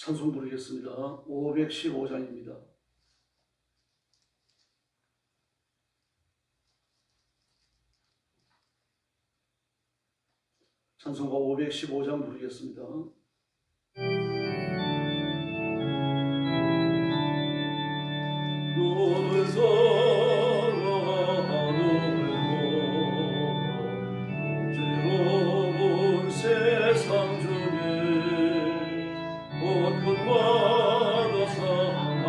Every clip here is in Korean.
찬송 부르겠습니다. 515장입니다. 찬송가 515장 부르겠습니다. 눈을 즐거운 세상 중에 벚꽃마다 사하며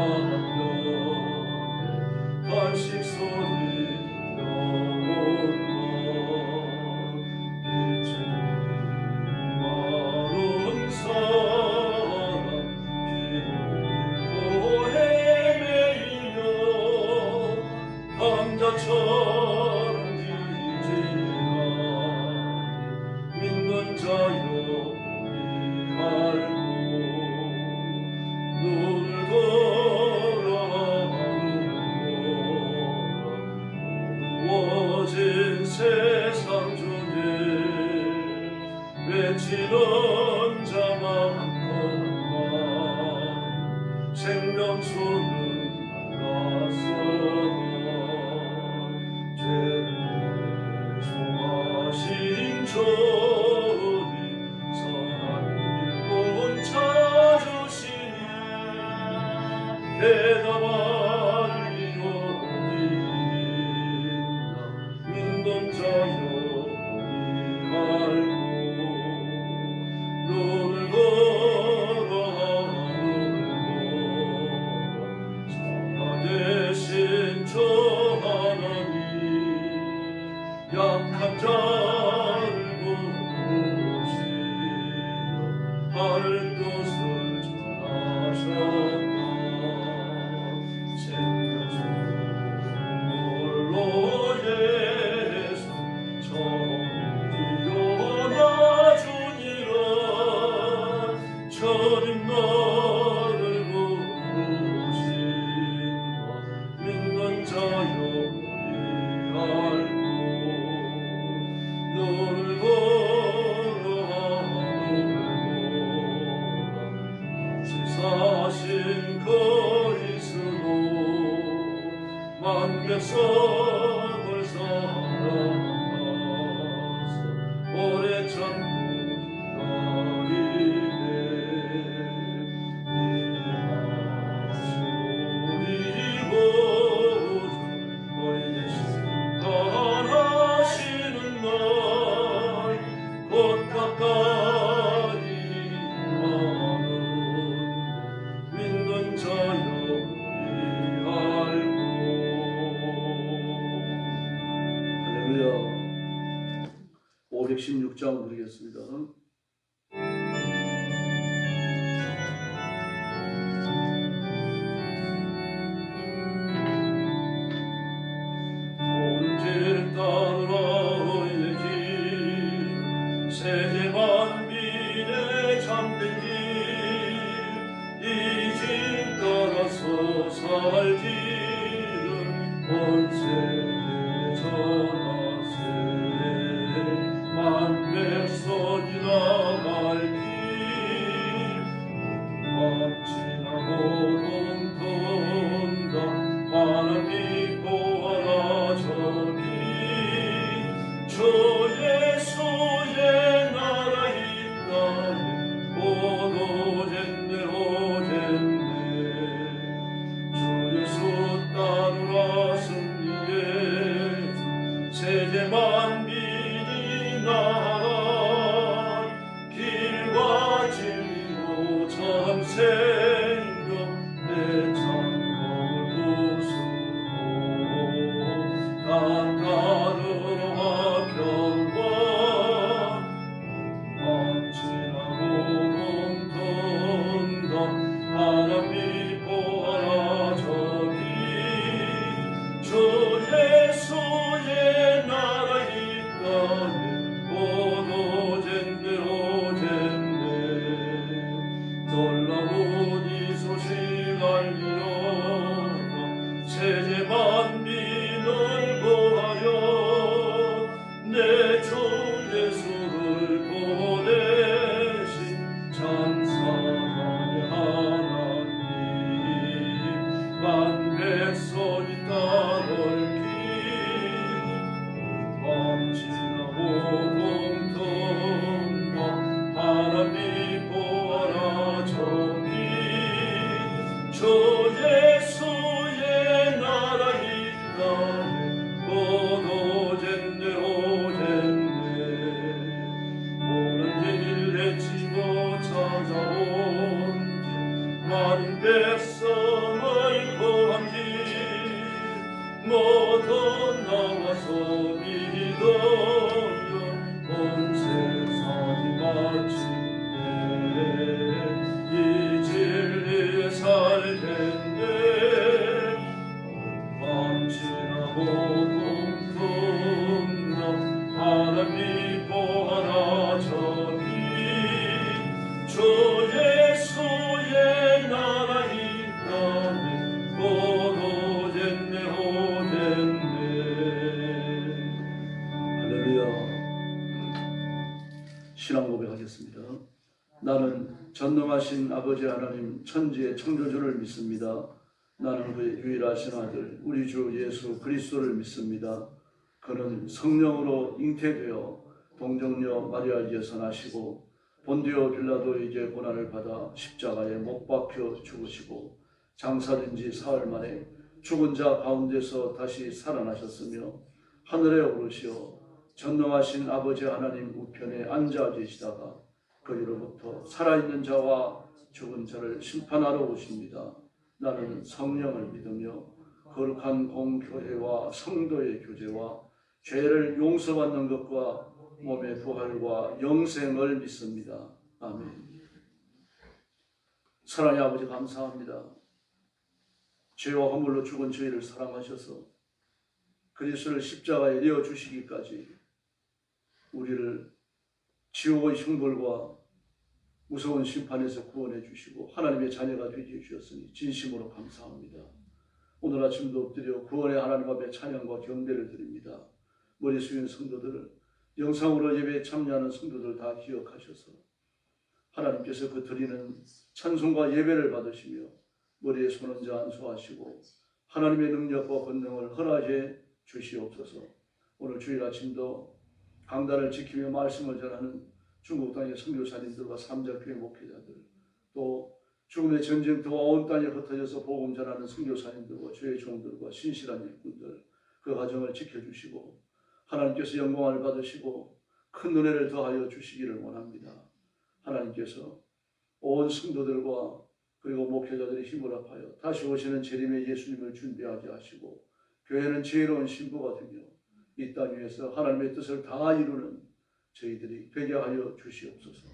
간식 소리 들려온다. 빛을 마른 사람 길고 헤매이며 감자처럼 기지라 믿는 자여 우리 알고 눈을 돌아보라. 어두워진 세상 중에 외치는 자 많건만 생명수는 말랐어도 죄를 소하신 주님 선한 일꾼 찾으시니 대답하리오니이다. 믿는 자여 우리 알고 눈을 돌아보라. 살아계신 저 하나님 약한 자를 부르시며 하늘 뜻을 전하셨다. 생명수 홀로 예수 처음 뛰어나주니라. 주님 나를 부르신다. 믿는 자여 우리 알고 눈을 돌아보라. 지사신 그리스도 만백성을 사랑하사 오래 참고 기다리네. 우리 구주 너희 대신 떠나시는 날 곧 가까이 오는데 믿는 자여 우리 알고. 할렐루야. 516장 부르겠습니다. 오른길 따라 너의 길 세계만 미래 잠든 길 이 길 따라서 살 길은 온 세계 전하세. 만백성이나 말길 지나고 동돈다. 많은 믿고 하라 저기 주 예수의 나라 있다니 오겠네 오겠네. 주 예수 따르라 승리 만 백성이 따르기 밤 지나고 동턴다 하나님 보아라 저기 저 예수의 나라 있다네 곧 오겠네 오는 길 헤치고 찾아온 만 백성을 구한 길 모두 나와서 믿어요 온 세상이 마침내 이 진리 살겠네 밤 지나고 동통나 하나님 보아라 저기 주 예수의 나라 있다네 곧 오겠네 할렐루야. 신앙 고백하겠습니다. 나는 전능하신 아버지 하나님 천지의 창조주를 믿습니다. 나는 그의 유일하신 아들 우리 주 예수 그리스도를 믿습니다. 그는 성령으로 잉태되어 동정녀 마리아에게서 나시고 본디오 빌라도에게 고난을 받아 십자가에 못 박혀 죽으시고 장사된 지 사흘 만에 죽은 자 가운데서 다시 살아나셨으며 하늘에 오르시어 전능하신 아버지 하나님 우편에 앉아 계시다가 거기로부터 살아있는 자와 죽은 자를 심판하러 오십니다. 나는 성령을 믿으며 거룩한 공교회와 성도의 교제와 죄를 용서받는 것과 몸의 부활과 영생을 믿습니다. 아멘. 사랑의 아버지 감사합니다. 죄와 허물로 죽은 저희를 사랑하셔서 그리스도를 십자가에 내어주시기까지 우리를 지옥의 형벌과 무서운 심판에서 구원해 주시고 하나님의 자녀가 되게 해주셨으니 진심으로 감사합니다. 오늘 아침도 엎드려 구원의 하나님 앞에 찬양과 경배를 드립니다. 머리 숙인 성도들을 영상으로 예배에 참여하는 성도들 다 기억하셔서 하나님께서 그 드리는 찬송과 예배를 받으시며 머리에 손 얹어 안수하시고 하나님의 능력과 권능을 허락해 주시옵소서. 오늘 주일 아침도 강단을 지키며 말씀을 전하는 중국 땅의 선교사님들과 삼자교회 목회자들, 또 죽음의 전쟁터와 온 땅에 흩어져서 복음 전하는 선교사님들과 주의 종들과 신실한 일꾼들, 그 가정을 지켜주시고 하나님께서 영광을 받으시고 큰 은혜를 더하여 주시기를 원합니다. 하나님께서 온 성도들과 그리고 목회자들의 힘을 합하여 다시 오시는 재림의 예수님을 준비하게 하시고 교회는 지혜로운 신부가 되며 이 땅 위에서 하나님의 뜻을 다 이루는 저희들이 되게 하여 주시옵소서.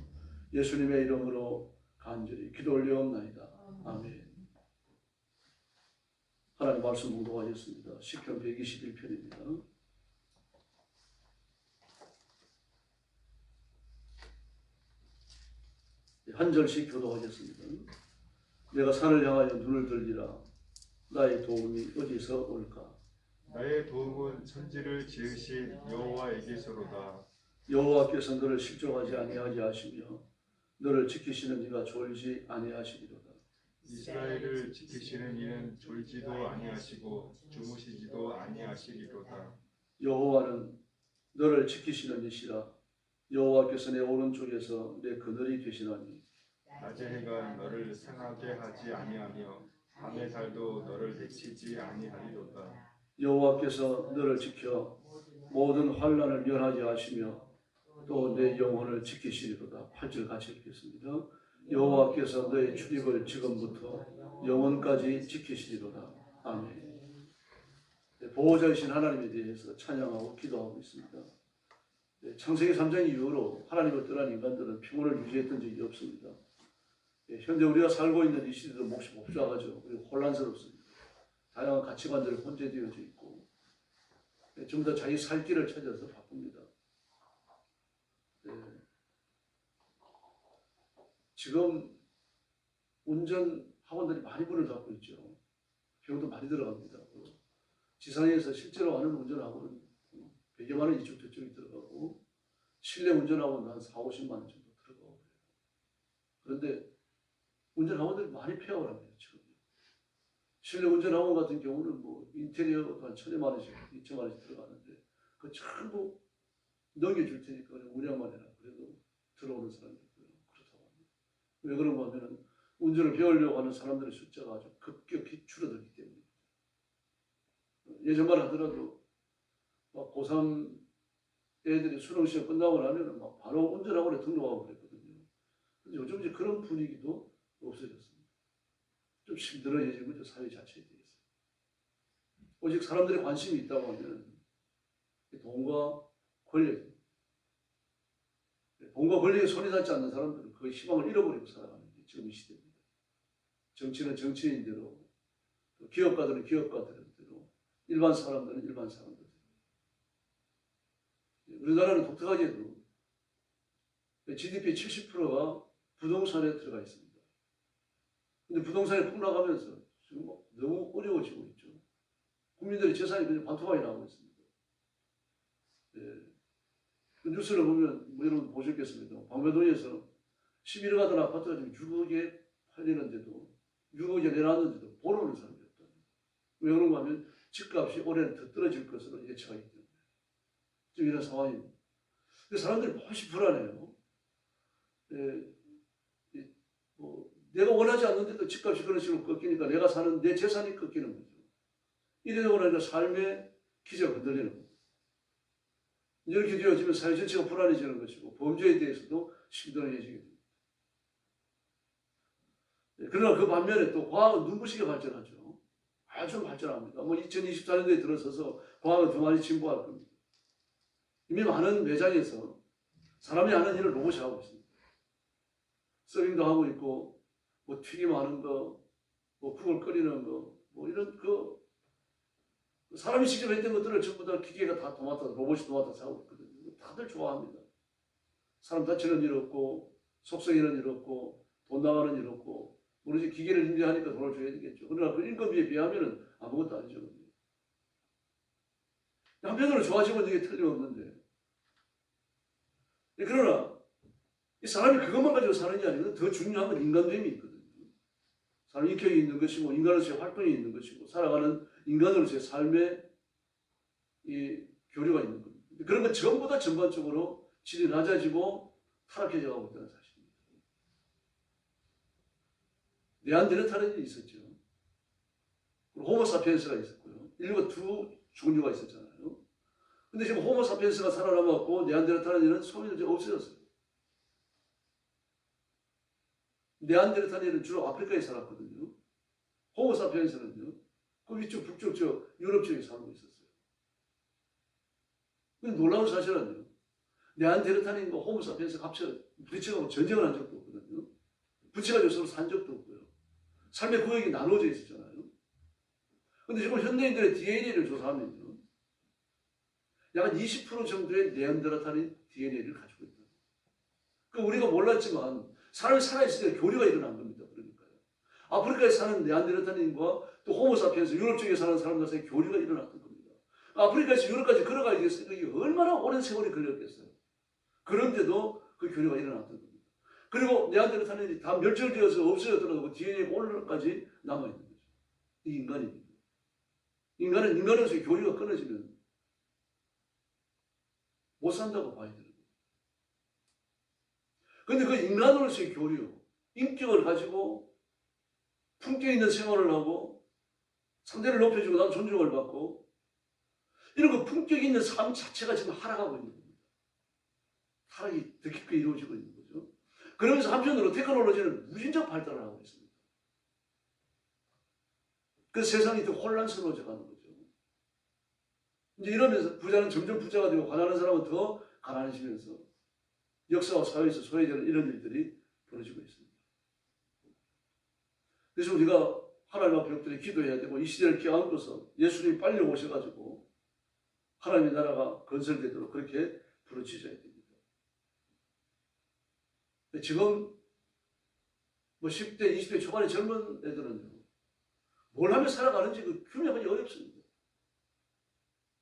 예수님의 이름으로 간절히 기도 올려옵나이다. 아멘. 하나님 말씀 공독하겠습니다. 시편 121편입니다. 한 절씩 교독하겠습니다. 내가 산을 향하여 눈을 들리라. 나의 도움이 어디서 올까? 나의 도움은 천지를 지으신 여호와에게서로다. 여호와께서 너를 실족하지 아니하게 하시며 너를 지키시는 이가 졸지 아니하시리로다. 이스라엘을 지키시는 이는 졸지도 아니하시고 주무시지도 아니하시리로다. 여호와는 너를 지키시는 이시라. 여호와께서 내 오른쪽에서 내 그늘이 되시나니 낮의 해가 너를 상하게 하지 아니하며 밤의 달도 너를 해치지 아니하리로다. 여호와께서 너를 지켜 모든 환난을 면하게 하시며 또 내 영혼을 지키시리로다. 8절 같이 읽겠습니다. 여호와께서 너의 출입을 지금부터 영원까지 지키시리로다. 아멘. 보호자이신 하나님에 대해서 찬양하고 기도하고 있습니다. 창세기 3장 이후로 하나님을 떠난 인간들은 평온을 유지했던 적이 없습니다. 현재 우리가 살고 있는 이 시대도 몹시 복잡하죠. 그리고 혼란스럽습니다. 다양한 가치관들이 혼재되어져 있고 전부 다 자기 살 길을 찾아서 바쁩니다. 지금 운전 학원들이 많이 문을 닫고 있죠. 비용도 많이 들어갑니다. 지상에서 실제로 하는 운전 학원은 100여만 원 이쪽 저쪽이 들어가고 실내 운전 학원은 한 4, 50만 원 정도 들어가고 그래요. 그런데 운전 학원들이 많이 폐업을 합니다. 실내 운전학원 같은 경우는 뭐 인테리어도 한 1,000만 원씩, 2천만 원씩 들어가는데 그 전부 넘겨줄 테니까 그냥 운영만 해라. 그래도 들어오는 사람이 있고요. 그렇다고 합니다. 왜 그런가 하면은 운전을 배우려고 하는 사람들의 숫자가 아주 급격히 줄어들기 때문입니다. 예전만 하더라도 막 고3 애들이 수능시험 끝나고 나면은 막 바로 운전학원에 등록하고 그랬거든요. 근데 요즘 이제 그런 분위기도 없어졌습니다. 좀 힘들어지고 있죠, 사회 자체에 대해서. 오직 사람들의 관심이 있다고 하면 돈과 권력, 돈과 권력에 손이 닿지 않는 사람들은 그 희망을 잃어버리고 살아가는 게 지금 이 시대입니다. 정치는 정치인대로, 기업가들은 기업가들대로, 일반 사람들은 일반 사람들대로. 우리나라는 독특하게도 GDP 70%가 부동산에 들어가 있습니다. 근데 부동산이 폭락하면서 지금 너무 어려워지고 있죠. 국민들의 재산이 그냥 반토막이 나오고 있습니다. 예. 그 뉴스를 보면 뭐 여러분 보셨겠습니다. 방배동에서 11억 하던 아파트가 지금 6억에 팔리는데도 6억에 내놨는데도 보러 오는 사람이 없다. 왜 그런가 하면 집값이 올해는 더 떨어질 것으로 예측하기 때문에 지금 이런 상황입니다. 근데 사람들이 무엇이 불안해요. 예. 내가 원하지 않는데도 집값이 그런 식으로 꺾이니까 내가 사는 내 재산이 꺾이는 거죠. 이러다 보니까 삶의 기저가 흔들리는 거죠. 이렇게 되어지면 사회 전체가 불안해지는 것이고 범죄에 대해서도 심드렁해지게 됩니다. 그러나 그 반면에 또 과학은 눈부시게 발전하죠. 아주 발전합니다. 뭐 2024년도에 들어서서 과학은 더 많이 진보할 겁니다. 이미 많은 매장에서 사람이 하는 일을 로봇이 하고 있습니다. 서빙도 하고 있고 뭐 튀김하는 거, 뭐 국을 끓이는 거, 뭐 이런 사람이 직접 했던 것들을 전부 다 기계가 다 도맡아, 로봇이 도맡아서 하고 있거든요. 다들 좋아합니다. 사람 다치는 일 없고, 속성이는 일 없고, 돈 나가는 일 없고, 모르지 기계를 인정하니까 돈을 줘야 되겠죠. 그러나 그 인건비에 비하면은 아무것도 아니죠. 한편으로 좋아지면 이게 틀림없는데. 그러나 이 사람이 그것만 가지고 사는 게 아니고 더 중요한 건 인간됨이 있거든요. 사람 인격이 있는 것이고 인간으로서의 활동이 있는 것이고 살아가는 인간으로서의 삶의 이 교류가 있는 겁니다. 그런 건 전부 다 전반적으로 질이 낮아지고 타락해져 가고 있다는 사실입니다. 네안데르탈인이 있었죠. 그리고 호모사피엔스가 있었고요. 인류가 두 종류가 있었잖아요. 근데 지금 호모사피엔스가 살아남았고 네안데르탈인은 소민이 이제 없어졌어요. 네안데르탈인은 주로 아프리카에 살았거든요. 호모사피엔스는요. 그 위쪽 북쪽 저 유럽 쪽에 살고 있었어요. 근데 놀라운 사실은요. 네안데르탈인과 호모사피엔스가 합쳐 부딪혀가지고 전쟁을 한 적도 없거든요. 부딪혀가지고 서로 산 적도 없고요. 삶의 구역이 나눠져 있었잖아요. 근데 지금 현대인들의 DNA를 조사하면요. 약 20% 정도의 네안데르탈인 DNA를 가지고 있다. 그 우리가 몰랐지만 사람이 살아있을 때 교류가 일어난 겁니다. 그러니까요. 아프리카에 사는 네안데르탈인과 또 호모사피엔스 유럽 쪽에 사는 사람들 사이에 교류가 일어났던 겁니다. 아프리카에서 유럽까지 걸어가기 위해서 이게 얼마나 오랜 세월이 걸렸겠어요. 그런데도 그 교류가 일어났던 겁니다. 그리고 네안데르탈인이 다 멸절되어서 없어졌더라도 그 DNA가 오늘까지 남아있는 거죠. 이 인간입니다. 인간은 인간으로서의 교류가 끊어지면 못 산다고 봐야 되는 거예요. 그런데 그 인간으로서의 교류, 인격을 가지고 품격 있는 생활을 하고 상대를 높여주고 난 존중을 받고 이런 그 품격 있는 삶 자체가 지금 하락하고 있는 겁니다. 하락이 더 깊게 이루어지고 있는 거죠. 그러면서 한편으로 테크놀로지는 무진장 발달을 하고 있습니다. 그래서 세상이 더 혼란스러워져 가는 거죠. 이제 이러면서 부자는 점점 부자가 되고 가난한 사람은 더 가난해지면서 역사와 사회에서 소외되는 이런 일들이 벌어지고 있습니다. 그래서 우리가 하나님 앞에 엎드려 기도해야 되고 이 시대를 껴안고서 예수님이 빨리 오셔가지고 하나님의 나라가 건설되도록 그렇게 부르짖어야 됩니다. 지금 뭐 10대, 20대 초반의 젊은 애들은요. 뭘 하며 살아가는지 그 규명하기 어렵습니다.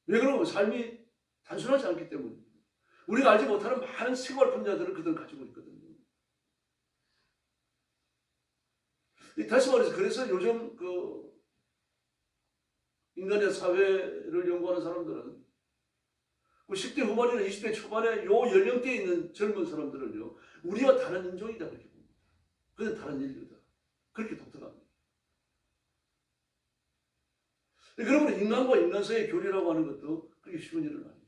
왜 그러면 삶이 단순하지 않기 때문입니다. 우리가 알지 못하는 많은 생활 분야들을 그들은 가지고 있거든요. 다시 말해서 그래서 요즘 그 인간의 사회를 연구하는 사람들은 그 10대 후반이나 20대 초반에 요 연령대에 있는 젊은 사람들을요, 우리와 다른 인종이다 그렇게 봅니다. 그건 다른 인류다. 그렇게 독특합니다. 그러므로 인간과 인간 사이의 교류라고 하는 것도 그렇게 쉬운 일은 아니죠.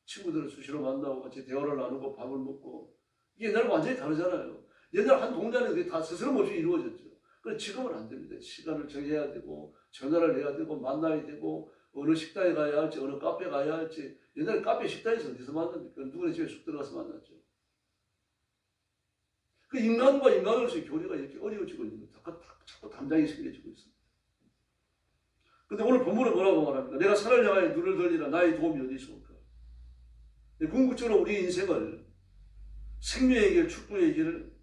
친구들을 수시로 만나고 같이 대화를 나누고 밥을 먹고, 이게 옛날과 완전히 다르잖아요. 옛날 한 동네는 그게 다 스스럼 없이 이루어졌죠. 그런데 지금은 안 됩니다. 시간을 정해야 되고, 전화를 해야 되고, 만나야 되고, 어느 식당에 가야 할지, 어느 카페 가야 할지. 옛날에 카페 식당에서 어디서 만납니까? 누구네 집에 쑥 들어가서 만났죠. 그 인간과 인간으로서의 교류가 이렇게 어려워지고 있는 거예요. 자꾸 담장이 생겨지고 있습니다. 근데 오늘 본문은 뭐라고 말합니까? 내가 산을 향하여 눈을 돌리라 나의 도움이 어디 있습니까? 궁극적으로 우리 인생을 생명의 길, 축복의 길을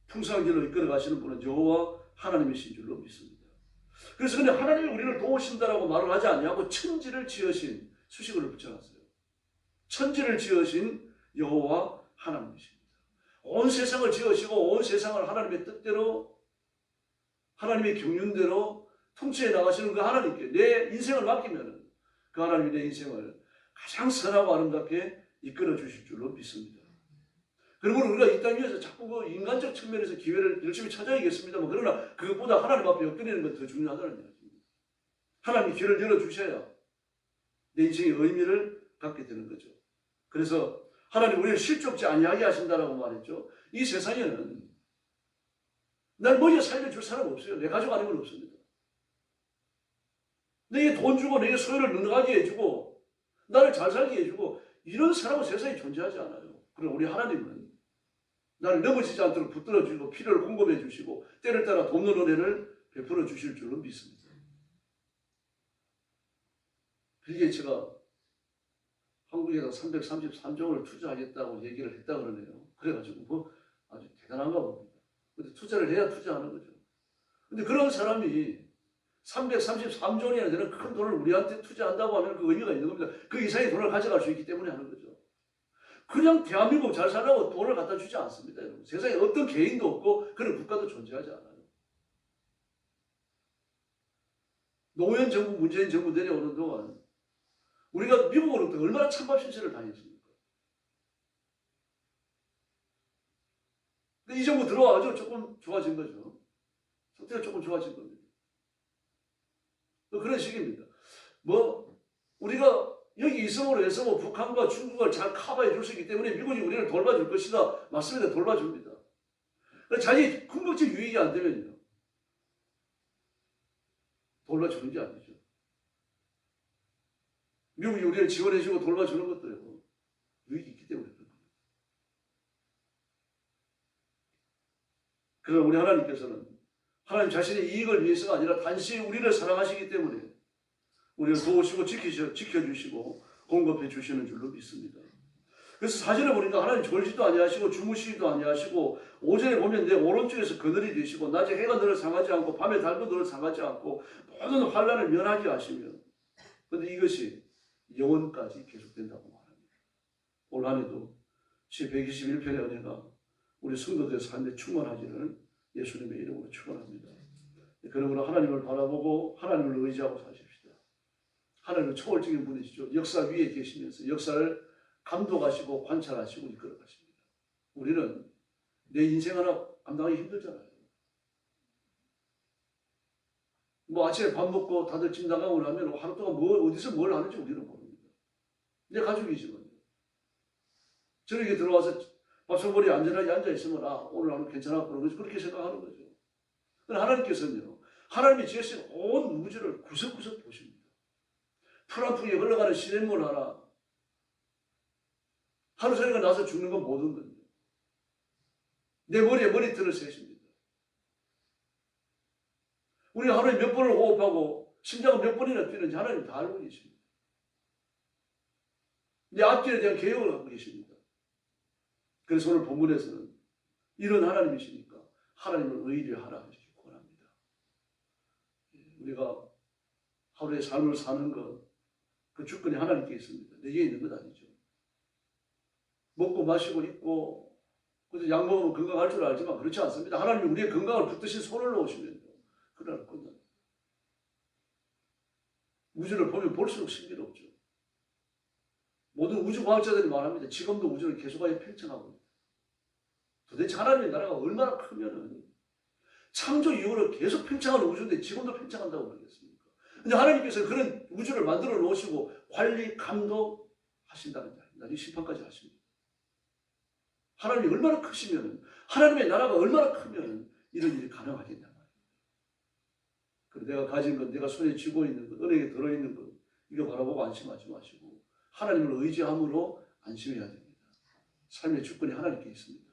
풍성한 길로 이끌어 가시는 분은 여호와 하나님이신 줄로 믿습니다. 그래서 근데 하나님이 우리를 도우신다라고 말을 하지 않냐고 천지를 지으신 수식어를 붙여놨어요. 천지를 지으신 여호와 하나님이십니다. 온 세상을 지으시고 온 세상을 하나님의 뜻대로 하나님의 경륜대로 통치해 나가시는 그 하나님께 내 인생을 맡기면 그 하나님이 내 인생을 가장 선하고 아름답게 이끌어 주실 줄로 믿습니다. 그러므로 우리가 이 땅 위에서 자꾸 그 인간적 측면에서 기회를 열심히 찾아야겠습니다만, 그러나 그것보다 하나님 앞에 엎드리는 건 더 중요하다는 이야기입니다. 하나님이 길을 열어주셔야 내 인생의 의미를 갖게 되는 거죠. 그래서 하나님 우리를 실족지 아니하게 하신다라고 말했죠. 이 세상에는 날 먼저 살려줄 사람 없어요. 내 가족 아니면 없습니다. 내게 돈 주고 내게 소유를 넉넉하게 해주고 나를 잘 살게 해주고 이런 사람은 세상에 존재하지 않아요. 그럼 우리 하나님은 나를 넘어지지 않도록 붙들어주고 필요를 공급해 주시고 때를 따라 돕는 은혜를 베풀어 주실 줄로 믿습니다. 빌 제가 한국에다 333조를 투자하겠다고 얘기를 했다 그러네요. 그래가지고 뭐 아주 대단한가 봅니다. 근데 투자를 해야 투자하는 거죠. 근데 그런 사람이 333조원이나 되는 큰 돈을 우리한테 투자한다고 하면 그 의미가 있는 겁니다. 그 이상의 돈을 가져갈 수 있기 때문에 하는 거죠. 그냥 대한민국 잘 살라고 돈을 갖다 주지 않습니다. 여러분. 세상에 어떤 개인도 없고 그런 국가도 존재하지 않아요. 노무현 정부, 문재인 정부 내려오는 동안 우리가 미국으로부터 얼마나 찬밥 신세를 당했습니까? 근데 이 정부 들어와가지고 조금 좋아진 거죠. 상태가 조금 좋아진 겁니다. 그런 식입니다. 뭐 우리가 여기 있음으로 해서 뭐 북한과 중국을 잘 커버해 줄 수 있기 때문에 미국이 우리를 돌봐줄 것이다. 맞습니다. 돌봐줍니다. 자기 궁극적 유익이 안 되면요. 돌봐주는 게 아니죠. 미국이 우리를 지원해주고 돌봐주는 것도요. 유익이 있기 때문에 그런 겁니다. 그러나 우리 하나님께서는 하나님 자신의 이익을 위해서가 아니라 단지 우리를 사랑하시기 때문에 우리를 도우시고 지켜주시고 공급해 주시는 줄로 믿습니다. 그래서 사진을 보니까 하나님 졸지도 아니하시고 주무시지도 아니하시고 오전에 보면 내 오른쪽에서 그늘이 되시고 낮에 해가 너를 상하지 않고 밤에 달도 너를 상하지 않고 모든 환난을 면하게 하시며 그런데 이것이 영원까지 계속된다고 말합니다. 올 한 해도 제121편의 은혜가 우리 성도들의 삶에 충만하기를 예수님의 이름으로 축원합니다. 그러므로 하나님을 바라보고 하나님을 의지하고 사십시다. 하나님은 초월적인 분이시죠. 역사 위에 계시면서 역사를 감독하시고 관찰하시고 이끌어 가십니다. 우리는 내 인생 하나 감당하기 힘들잖아요. 뭐 아침에 밥 먹고 다들 집 나가고 나면 하루 동안 어디서 뭘 하는지 우리는 모릅니다. 내 가족이지만요. 저녁에 들어와서 밥상머리에 안전하게 앉아있으면 오늘 하루 괜찮아 그런 거지 그렇게 생각하는 거죠. 그러나 하나님께서는요. 하나님이 지으신 온 우주를 구석구석 보십니다. 풀한풍에 흘러가는 시냇물 하루 종일 나서 죽는 건 모든 겁니다. 내 머리에 머리털을 세십니다. 우리 하루에 몇 번을 호흡하고 심장은 몇 번이나 뛰는지 하나님 다 알고 계십니다. 내 앞길에 대한 계획을 하고 계십니다. 그래서 오늘 본문에서는 이런 하나님이시니까 하나님을 의뢰하라 이렇게 권합니다. 우리가 하루의 삶을 사는 것, 그 주권이 하나님께 있습니다. 내게 있는 것 아니죠. 먹고 마시고 입고 그래서 약 먹으면 건강할 줄 알지만 그렇지 않습니다. 하나님이 우리의 건강을 붙드신 손을 놓으시면요. 그날 끝납니다. 우주를 보면 볼수록 신비롭죠. 모든 우주과학자들이 말합니다. 지금도 우주를 계속하여 팽창하고 있다. 도대체 하나님의 나라가 얼마나 크면은 창조 이후로 계속 팽창하는 우주인데 지금도 팽창한다고 그러겠습니까? 근데 하나님께서 그런 우주를 만들어 놓으시고 관리, 감독하신다는 날, 이 심판까지 하십니다. 하나님이 얼마나 크시면, 하나님의 나라가 얼마나 크면 이런 일이 가능하겠냐 말이에요. 그리고 내가 가진 것, 내가 손에 쥐고 있는 것, 은행에 들어있는 것, 이거 바라보고 안심하지 마시고 하나님을 의지함으로 안심해야 됩니다. 삶의 주권이 하나님께 있습니다.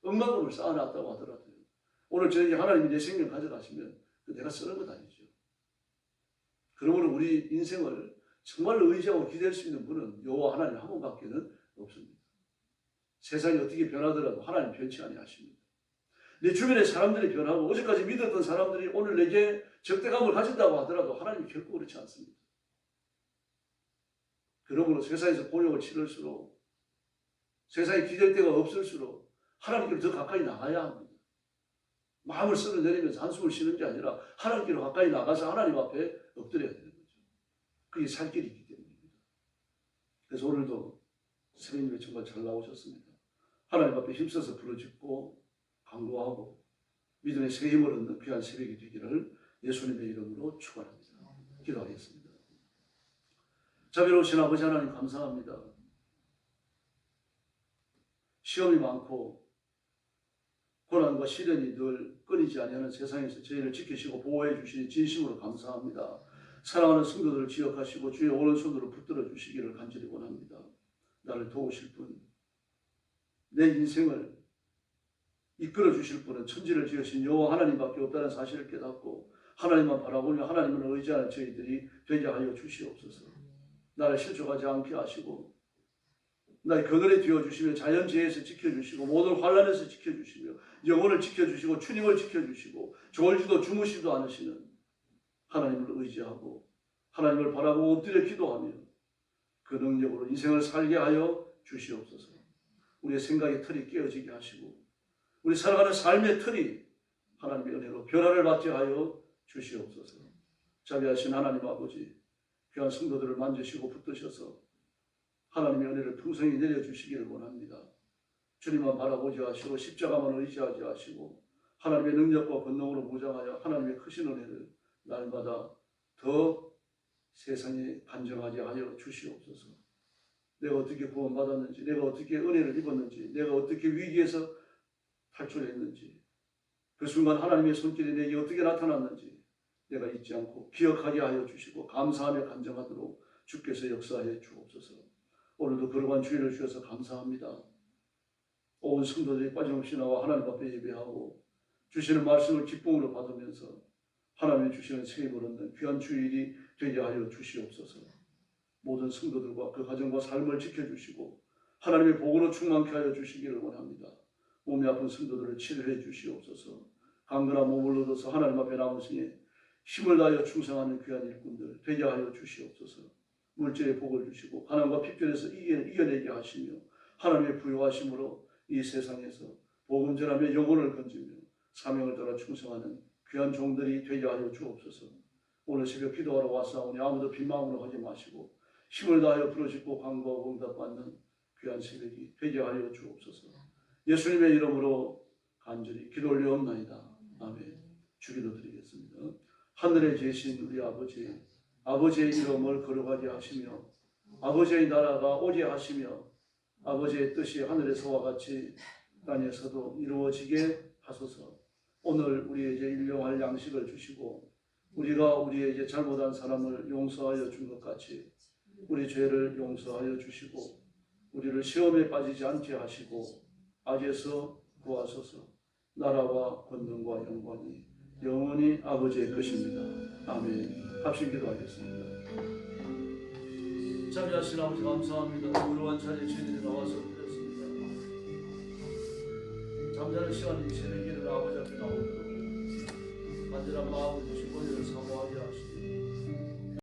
억만금을 쌓아놨다고 하더라도요, 오늘 저녁에 하나님이 내 생명 가져가시면 내가 쓰는 것 아니죠. 그러므로 우리 인생을 정말로 의지하고 기댈 수 있는 분은 여호와 하나님 한 분밖에는 없습니다. 세상이 어떻게 변하더라도 하나님 변치 아니하십니다. 내 주변의 사람들이 변하고 어제까지 믿었던 사람들이 오늘 내게 적대감을 가진다고 하더라도 하나님이 결코 그렇지 않습니다. 그러므로 세상에서 곤욕을 치를수록, 세상에 기댈 데가 없을수록 하나님께로 더 가까이 나가야 합니다. 마음을 쓸어내리면서 한숨을 쉬는 게 아니라 하나님께로 가까이 나가서 하나님 앞에 엎드려야 되는 거죠. 그게 살 길이 있기 때문입니다. 그래서 오늘도 새벽 정말 잘 나오셨습니다. 하나님 앞에 힘써서 부르짖고 간구하고 믿음의 새 힘을 얻는 귀한 새벽이 되기를 예수님의 이름으로 축원합니다. 기도하겠습니다. 자비로우신 아버지 하나님 감사합니다. 시험이 많고 고난과 시련이 늘 끊이지 아니하는 세상에서 저희를 지키시고 보호해 주시니 진심으로 감사합니다. 사랑하는 성도들을 기억하시고 주의 오른손으로 붙들어 주시기를 간절히 원합니다. 나를 도우실 분, 내 인생을 이끌어 주실 분은 천지를 지으신 여호와 하나님밖에 없다는 사실을 깨닫고 하나님만 바라보며 하나님을 의지하는 저희들이 되게 하여 주시옵소서. 나를 실족하지 않게 하시고 나의 그늘에 뒤어주시며 자연재해에서 지켜주시고 모든 환난에서 지켜주시며 영혼을 지켜주시고 주님을 지켜주시고 졸지도 주무시지도 않으시는 하나님을 의지하고 하나님을 바라보고 엎드려 기도하며 그 능력으로 인생을 살게 하여 주시옵소서. 우리의 생각의 틀이 깨어지게 하시고 우리 살아가는 삶의 틀이 하나님의 은혜로 변화를 받게 하여 주시옵소서. 자비하신 하나님 아버지, 귀한 성도들을 만지시고 붙드셔서 하나님의 은혜를 풍성히 내려주시기를 원합니다. 주님만 바라보지 하시고 십자가만 의지하지 하시고 하나님의 능력과 권능으로 무장하여 하나님의 크신 은혜를 날마다 더 세상에 간증하게 하여 주시옵소서. 내가 어떻게 구원받았는지, 내가 어떻게 은혜를 입었는지, 내가 어떻게 위기에서 탈출했는지, 그 순간 하나님의 손길이 내게 어떻게 나타났는지 내가 잊지 않고 기억하게 하여 주시고 감사하며 간증하도록 주께서 역사해 주옵소서. 오늘도 거룩한 주일을 주셔서 감사합니다. 온 성도들이 빠짐없이 나와 하나님 앞에 예배하고 주시는 말씀을 기쁨으로 받으면서 하나님이 주시는 세임을 얻는 귀한 주일이 되게 하여 주시옵소서. 모든 성도들과 그 가정과 삶을 지켜주시고 하나님의 복으로 충만케 하여 주시기를 원합니다. 몸이 아픈 성도들을 치료해 주시옵소서. 강건한 몸을 얻어서 하나님 앞에 남은 생에 힘을 다하여 충성하는 귀한 일꾼들 되게 하여 주시옵소서. 물질의 복을 주시고 가난과 핍절에서 이겨내게 하시며 하나님의 부요하심으로 이 세상에서 복음 전하며 영혼을 건지며 사명을 따라 충성하는 귀한 종들이 되게 하여 주옵소서. 오늘 새벽 기도하러 왔사오니 아무도 빈 마음으로 하지 마시고 힘을 다하여 부르짖고 간구하고 응답받는 귀한 새벽이 되게 하여 주옵소서. 예수님의 이름으로 간절히 기도 올려옵나이다. 아멘. 주기도 드리겠습니다. 하늘에 계신 우리 아버지, 아버지의 이름을 거룩하게 하시며 아버지의 나라가 오게 하시며 아버지의 뜻이 하늘에서와 같이 땅에서도 이루어지게 하소서. 오늘 우리에게 일용할 양식을 주시고 우리가 우리에게 잘못한 사람을 용서하여 준 것 같이 우리 죄를 용서하여 주시고 우리를 시험에 빠지지 않게 하시고 악에서 구하소서. 나라와 권능과 영광이 영원히 아버지의 것입니다. 아멘. 합심 기도하겠습니다. 자비하신 아버지 감사합니다. 무료한 자리에 저희들이 나와서 드렸습니다. 잠자는 시간이 새벽에 일어나 아버지 앞에 나오도록 간절한 마음을 주시고 은혜를 사모하게